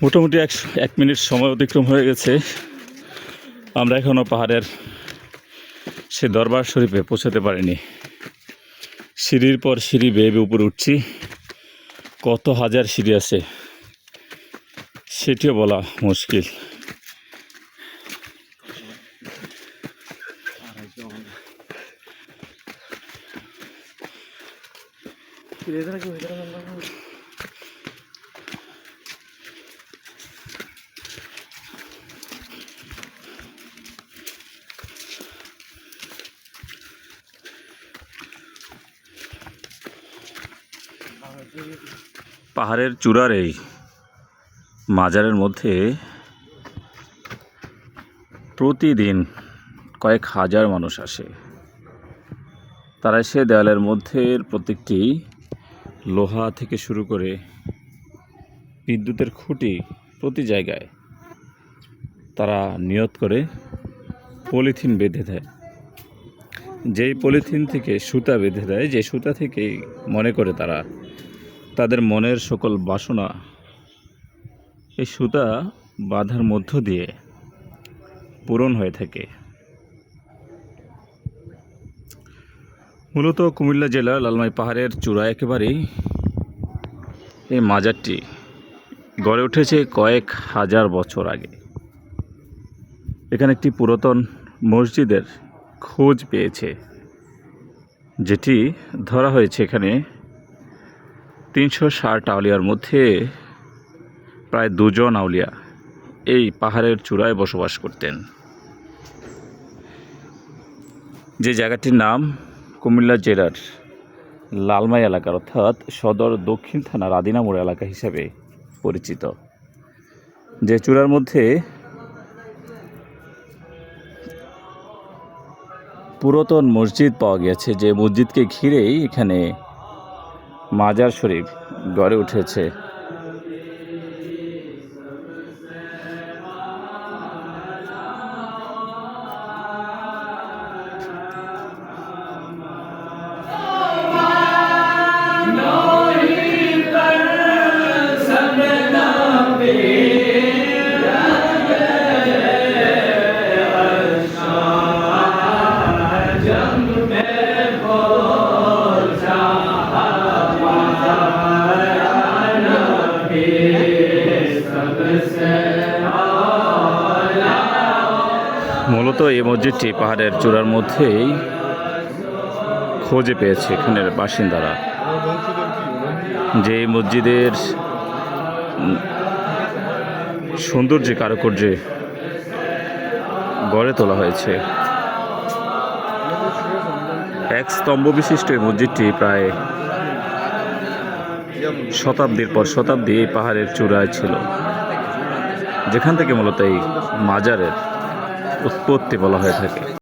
মোটামুটি এক মিনিট সময় অতিক্রম হয়ে গেছে। আমরা এখনও পাহাড়ের সে দরবার শরীফে পৌঁছাতে পারিনি। সিঁড়ির পর সিঁড়ি বেয়ে বেয়ে উপরে উঠছি। কত হাজার সিঁড়ি আছে সেটিও বলা মুশকিল। পাহাড়ের চূড়ার এই মাজারের মধ্যে প্রতিদিন কয়েক হাজার মানুষ আসে। তারা এসে দেওয়ালের মধ্যে প্রত্যেকটি লোহা থেকে শুরু করে বিদ্যুতের খুঁটি প্রতি জায়গায় তারা নিয়ত করে পলিথিন বেঁধে দেয়। যেই পলিথিন থেকে সুতা বেঁধে দেয়, যে সুতা থেকেই মনে করে তারা তাদের মনের সকল বাসনা এই সুতা বাঁধার মধ্য দিয়ে পূরণ হয়ে থাকে। মূলত কুমিল্লা জেলার লালমাই পাহাড়ের চূড়া একেবারেই এই মাজারটি গড়ে উঠেছে কয়েক হাজার বছর আগে। এখানে একটি পুরাতন মসজিদের খোঁজ পেয়েছে, যেটি ধরা হয়েছে এখানে 360 আউলিয়ার মধ্যে প্রায় 2 জন আউলিয়া এই পাহাড়ের চূড়ায় বসবাস করতেন। যে জায়গাটির নাম কুমিল্লা জেলার লালমাই এলাকার অর্থাৎ সদর দক্ষিণ থানার আদিনামোড় এলাকা হিসেবে পরিচিত। যে চূড়ার মধ্যে পুরাতন মসজিদ পাওয়া গেছে, যে মসজিদকে ঘিরেই এখানে মাজার শরীফ গড়ে উঠেছে। মূলত এই মসজিদটি পাহাড়ের চূড়ার মধ্যেই খোঁজে পেয়েছে এখানের বাসিন্দারা। যে মসজিদের সৌন্দর্য কারুকার্যে গড়ে তোলা হয়েছে। এক স্তম্ভ বিশিষ্ট এই মসজিদটি প্রায় শতাব্দীর পর শতাব্দী এই পাহাড়ের চূড়ায় ছিল, যেখান থেকে মূলত এই মাজারের উৎপত্তি বলা হয়ে থাকে।